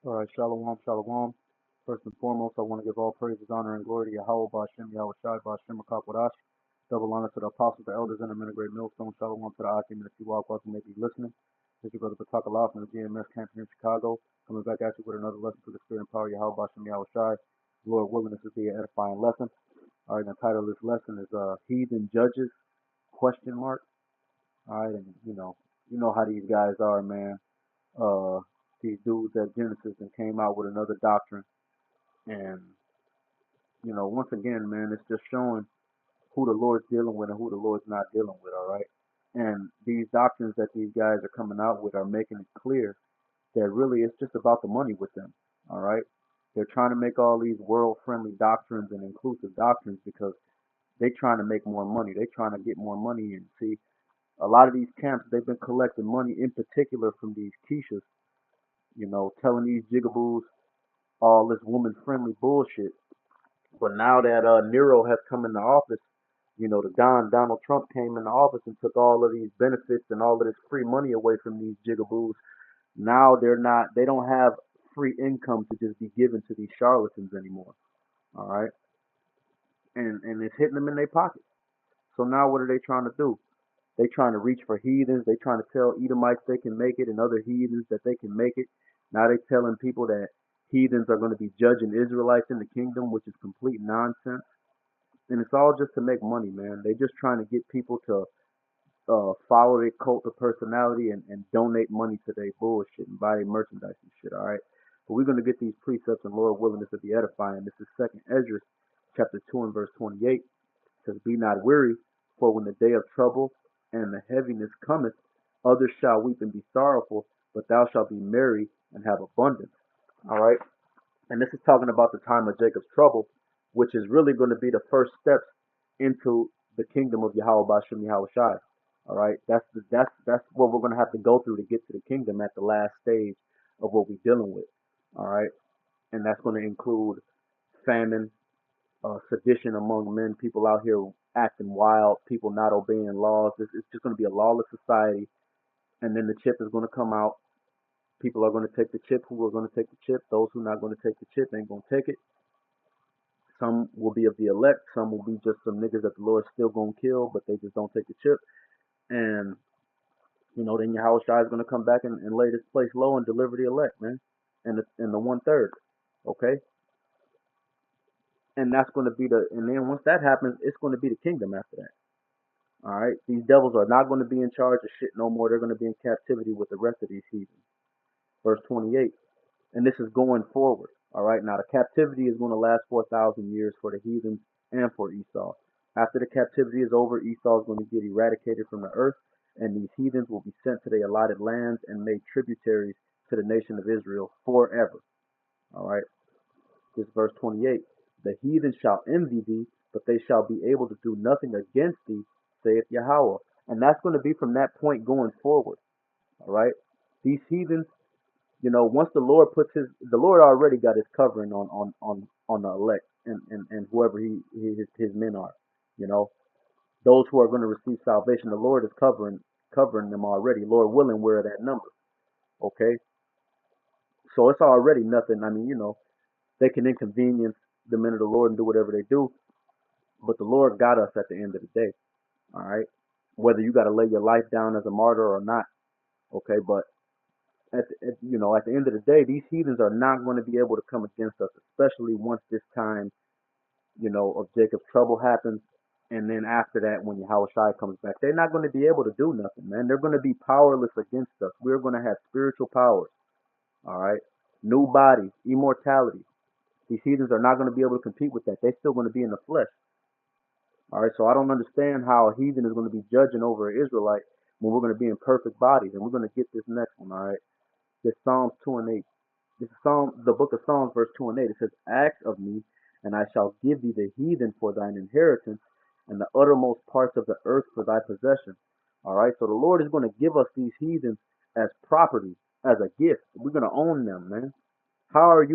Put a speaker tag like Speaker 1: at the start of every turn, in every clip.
Speaker 1: All right, shalom, shalom. First and foremost, I want to give all praises, honor, and glory to Yahweh, Bashem, Yahweh Shai, Bashem, Akakwadash. Double honor to the apostles, the elders, and the men of great millstone. Shalom to the Akim and the Siwak, who may be listening. This is your brother Patakallah from the GMS camp here in Chicago. Coming back at you with another lesson for the spirit and power of Yahweh, Bashem, Yahweh Shai. Lord willing, this will be an edifying lesson. All right, the title of this lesson is Heathen Judges, question mark. All right, and you know how these guys are, man. Uh, these dudes at Genesis and came out with another doctrine. And, once again, man, it's just showing who the Lord's dealing with and who the Lord's not dealing with, all right? And these doctrines that these guys are coming out with are making it clear that really it's just about the money with them, all right? They're trying to make all these world friendly doctrines and inclusive doctrines because they're trying to make more money. They're trying to get more money in. See, a lot of these camps, they've been collecting money in particular from these quiches, telling these jigaboos all this woman friendly bullshit. But now that Nero has come into office, the Donald Trump came into office and took all of these benefits and all of this free money away from these jigaboos. Now they don't have free income to just be given to these charlatans anymore. All right, and it's hitting them in their pockets. So now what are they trying to do? They trying to reach for heathens. They trying to tell Edomites they can make it and other heathens that they can make it. Now they telling people that heathens are going to be judging Israelites in the kingdom, which is complete nonsense. And it's all just to make money, man. They just trying to get people to follow their cult of personality and donate money to their bullshit and buy their merchandise and shit. All right. But we're gonna get these precepts and Lord willing this to be edifying. This is Second Ezra, chapter 2 and verse 28. It says, "Be not weary, for when the day of trouble and the heaviness cometh, others shall weep and be sorrowful, but thou shalt be merry and have abundance." All right. And this is talking about the time of Jacob's trouble, which is really going to be the first steps into the kingdom of Yahweh Bashem Yahweh Shai. All right, that's what we're going to have to go through to get to the kingdom at the last stage of what we're dealing with. All right, and that's going to include famine, sedition among men, people out here acting wild, people not obeying laws. It's just going to be a lawless society, and then the chip is going to come out. People are going to take the chip. Who are going to take the chip? Those who are not going to take the chip ain't going to take it. Some will be of the elect. Some will be just some niggas that the Lord's still gonna kill, but they just don't take the chip. And then Yahweh Shai is gonna come back and lay this place low and deliver the elect, man, and the 1/3. Okay, and that's gonna be and then once that happens, it's gonna be the kingdom after that. All right, these devils are not gonna be in charge of shit no more. They're gonna be in captivity with the rest of these heathens. Verse 28. And this is going forward. All right. Now the captivity is going to last for 1,000 years for the heathens and for Esau. After the captivity is over, Esau is going to get eradicated from the earth, and these heathens will be sent to their allotted lands and made tributaries to the nation of Israel forever. All right. This is verse 28. The heathen shall envy thee, but they shall be able to do nothing against thee, saith Yahweh. And that's going to be from that point going forward. All right. These heathens, once the Lord already got his covering on the elect and whoever his men are, you know, those who are going to receive salvation, the Lord is covering them already. Lord willing, we're at that number. Okay, so it's already nothing. I mean, they can inconvenience the men of the Lord and do whatever they do, but the Lord got us at the end of the day. All right, whether you got to lay your life down as a martyr or not. Okay, but at the end of the day, these heathens are not going to be able to come against us, especially once this time, of Jacob's trouble happens. And then after that, when Yahweh Shai comes back, they're not going to be able to do nothing, man. They're going to be powerless against us. We're going to have spiritual powers, all right? New bodies, immortality. These heathens are not going to be able to compete with that. They're still going to be in the flesh, all right? So I don't understand how a heathen is going to be judging over an Israelite when we're going to be in perfect bodies. And we're going to get this next one, all right? This Psalms 2 and 8. This is the book of Psalms, verse 2 and 8. It says, "Ask of me, and I shall give thee the heathen for thine inheritance, and the uttermost parts of the earth for thy possession." All right, so the Lord is going to give us these heathens as property, as a gift. We're going to own them, man. How are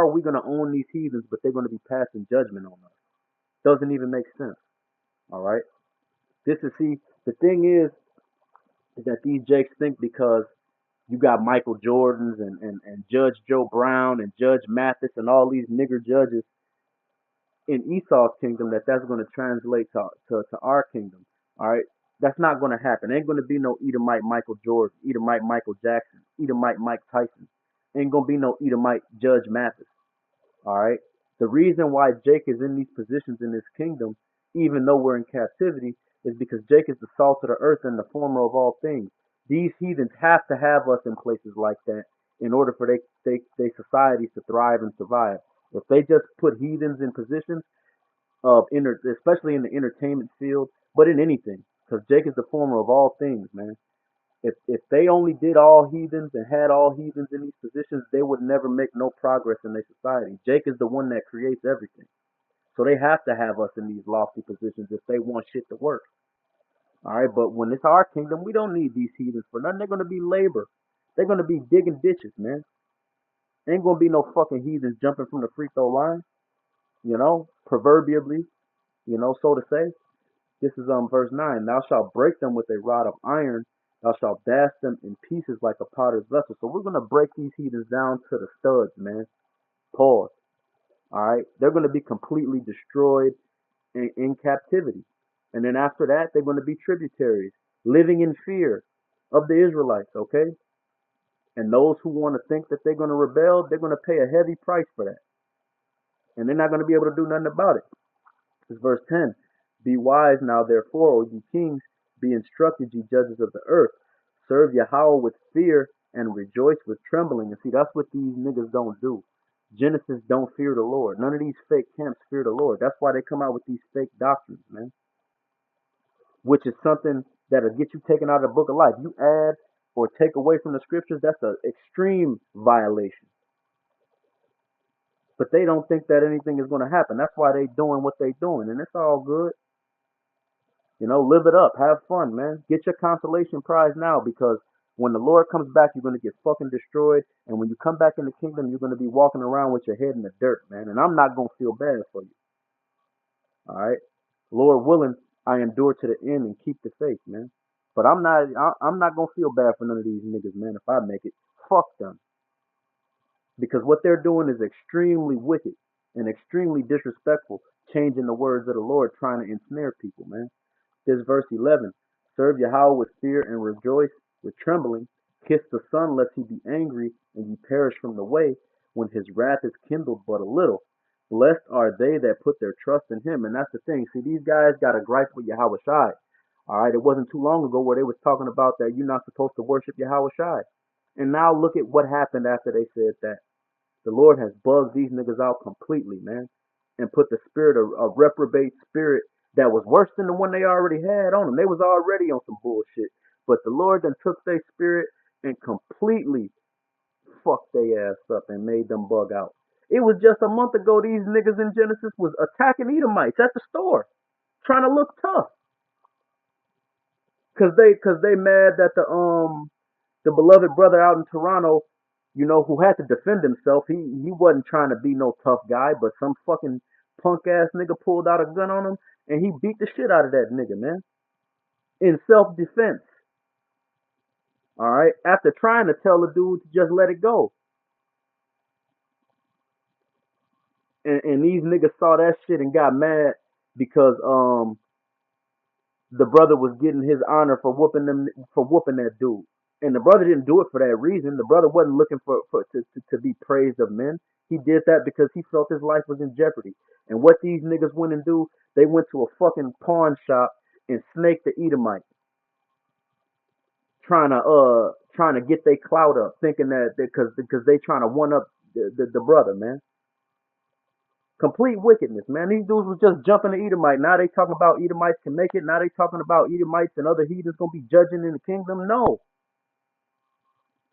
Speaker 1: we gonna own these heathens, but they're going to be passing judgment on us? Doesn't even make sense. All right. The thing is that these jakes think because You got Michael Jordans and Judge Joe Brown and Judge Mathis and all these nigger judges in Esau's kingdom that's going to translate to our kingdom. All right. That's not going to happen. Ain't going to be no Edomite Michael Jordan, Edomite Michael Jackson, Edomite Mike Tyson. Ain't going to be no Edomite Judge Mathis. All right. The reason why Jake is in these positions in this kingdom, even though we're in captivity, is because Jake is the salt of the earth and the former of all things. These heathens have to have us in places like that in order for they societies to thrive and survive. If they just put heathens in positions of especially in the entertainment field, but in anything, because Jake is the former of all things, man. If they only did all heathens and had all heathens in these positions, they would never make no progress in their society. Jake is the one that creates everything. So they have to have us in these lofty positions if they want shit to work. All right, but when it's our kingdom, we don't need these heathens for nothing. They're gonna be labor. They're gonna be digging ditches, man. Ain't gonna be no fucking heathens jumping from the free throw line, proverbially, so to say. This is verse 9. Thou shalt break them with a rod of iron. Thou shalt dash them in pieces like a potter's vessel. So we're going to break these heathens down to the studs, man. Pause. All right. They're going to be completely destroyed in captivity. And then after that, they're going to be tributaries, living in fear of the Israelites, okay? And those who want to think that they're going to rebel, they're going to pay a heavy price for that. And they're not going to be able to do nothing about it. It's verse 10. Be wise now, therefore, O ye kings, be instructed, ye judges of the earth. Serve Yahweh with fear and rejoice with trembling. And see, that's what these niggas don't do. Genesis don't fear the Lord. None of these fake camps fear the Lord. That's why they come out with these fake doctrines, man. Which is something that'll get you taken out of the book of life. You add or take away from the scriptures, that's an extreme violation. But they don't think that anything is going to happen. That's why they doing what they doing. And it's all good. Live it up. Have fun, man. Get your consolation prize now because when the Lord comes back, you're going to get fucking destroyed. And when you come back in the kingdom, you're going to be walking around with your head in the dirt, man. And I'm not going to feel bad for you. All right. Lord willing, I endure to the end and keep the faith, man. But I'm not going to feel bad for none of these niggas, man, if I make it. Fuck them. Because what they're doing is extremely wicked and extremely disrespectful, changing the words of the Lord, trying to ensnare people, man. This verse 11. Serve Yahweh with fear and rejoice with trembling. Kiss the Son lest he be angry and ye perish from the way when his wrath is kindled but a little. Blessed are they that put their trust in him. And that's the thing. See, these guys got a gripe with Yahweh Shai. All right. It wasn't too long ago where they was talking about that you're not supposed to worship Yahweh Shai. And now look at what happened after they said that. The Lord has bugged these niggas out completely, man. And put the spirit of a reprobate spirit that was worse than the one they already had on them. They was already on some bullshit. But the Lord then took their spirit and completely fucked their ass up and made them bug out. It was just a month ago these niggas in Genesis was attacking Edomites at the store, trying to look tough. Cause they mad that the beloved brother out in Toronto, who had to defend himself, he wasn't trying to be no tough guy, but some fucking punk ass nigga pulled out a gun on him and he beat the shit out of that nigga, man. In self defense. Alright? After trying to tell the dude to just let it go. And these niggas saw that shit and got mad because the brother was getting his honor for whooping that dude. And the brother didn't do it for that reason. The brother wasn't looking to be praised of men. He did that because he felt his life was in jeopardy. And what these niggas went and do, they went to a fucking pawn shop and snaked the Edomite, trying to get their clout up, thinking that because they trying to one up the brother, man. Complete wickedness, man. These dudes was just jumping the Edomite. Now they talking about Edomites can make it. Now they talking about Edomites and other heathens gonna be judging in the kingdom. No.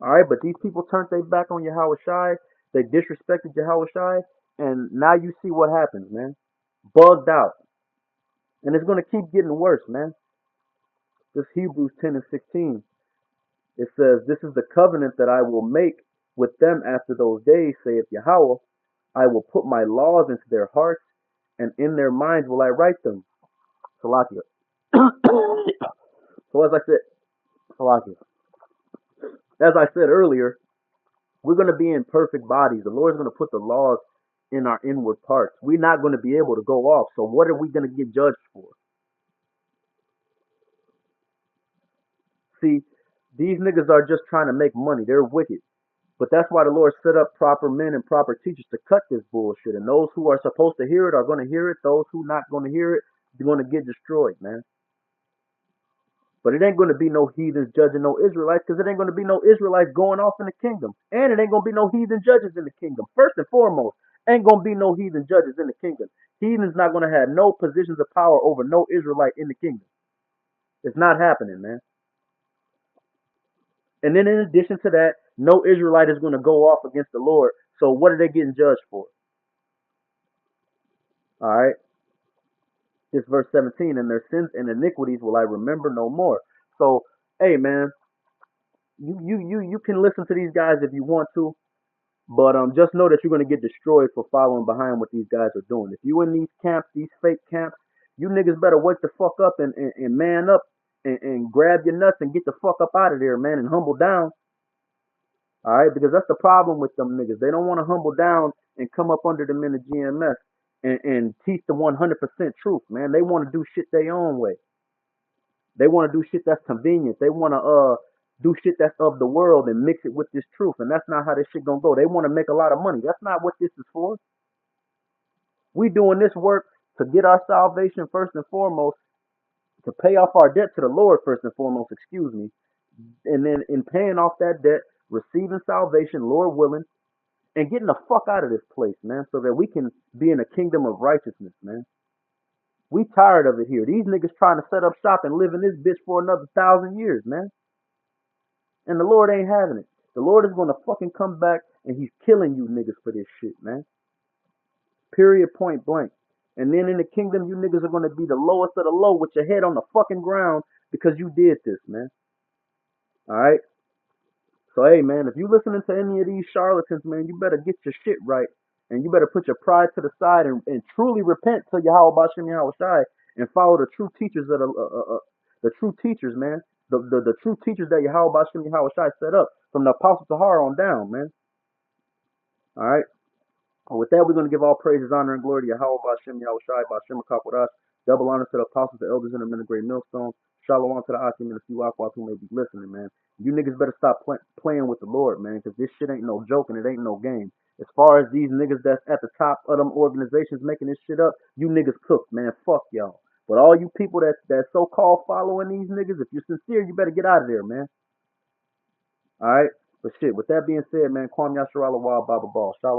Speaker 1: All right, but these people turned their back on Yahweh Shai. They disrespected Yahweh Shai, and now you see what happens, man. Bugged out, and it's gonna keep getting worse, man. This Hebrews 10 and 16. It says, "This is the covenant that I will make with them after those days, saith Yahweh. I will put my laws into their hearts, and in their minds will I write them." Salakia. So as I said, Salakia. As I said earlier, we're going to be in perfect bodies. The Lord's going to put the laws in our inward parts. We're not going to be able to go off. So what are we going to get judged for? See, these niggas are just trying to make money. They're wicked. But that's why the Lord set up proper men and proper teachers to cut this bullshit. And those who are supposed to hear it are going to hear it. Those who not going to hear it, they're going to get destroyed, man. But it ain't going to be no heathens judging no Israelites because it ain't going to be no Israelites going off in the kingdom. And it ain't going to be no heathen judges in the kingdom. First and foremost, ain't going to be no heathen judges in the kingdom. Heathen's not going to have no positions of power over no Israelite in the kingdom. It's not happening, man. And then in addition to that, no Israelite is going to go off against the Lord. So what are they getting judged for? All right. This verse 17, and their sins and iniquities will I remember no more. So, hey man, you can listen to these guys if you want to, but just know that you're gonna get destroyed for following behind what these guys are doing. If you in these camps, these fake camps, you niggas better wake the fuck up and man up and grab your nuts and get the fuck up out of there, man, and humble down. All right, because that's the problem with them niggas. They don't want to humble down and come up under them in the GMS and teach the 100% truth, man. They want to do shit their own way. They want to do shit that's convenient. They want to do shit that's of the world and mix it with this truth, and that's not how this shit gonna go. They want to make a lot of money. That's not what this is for. We doing this work to get our salvation first and foremost, to pay off our debt to the Lord first and foremost. Excuse me, and then in paying off that debt, receiving salvation, Lord willing, and getting the fuck out of this place, man, so that we can be in a kingdom of righteousness, man. We tired of it here. These niggas trying to set up shop and live in this bitch for another 1,000 years, man. And the Lord ain't having it. The Lord is gonna fucking come back and he's killing you niggas for this shit, man. Period, point blank. And then in the kingdom, you niggas are gonna be the lowest of the low with your head on the fucking ground because you did this, man. Alright? So hey man, if you listening to any of these charlatans, man, you better get your shit right. And you better put your pride to the side and truly repent to Yahweh Bashem Yahweh Shai and follow the true teachers that are the true teachers, man. The true teachers that Yahweh Bashem Yahweh Shai set up from the Apostle Tahar on down, man. Alright? And with that, we're going to give all praises, honor, and glory to Yahweh, Bashem, Yahweh Shai, Bashem, Akakwadash. Double honor to the apostles, the elders, and the men of great millstone. Shalom to the Akim and the few Aquas who may be listening, man. You niggas better stop playing with the Lord, man, because this shit ain't no joke and it ain't no game. As far as these niggas that's at the top of them organizations making this shit up, you niggas cooked, man. Fuck y'all. But all you people that so-called following these niggas, if you're sincere, you better get out of there, man. All right? But shit, with that being said, man, Kwam Yasharala Wild Baba Ball. Shalom.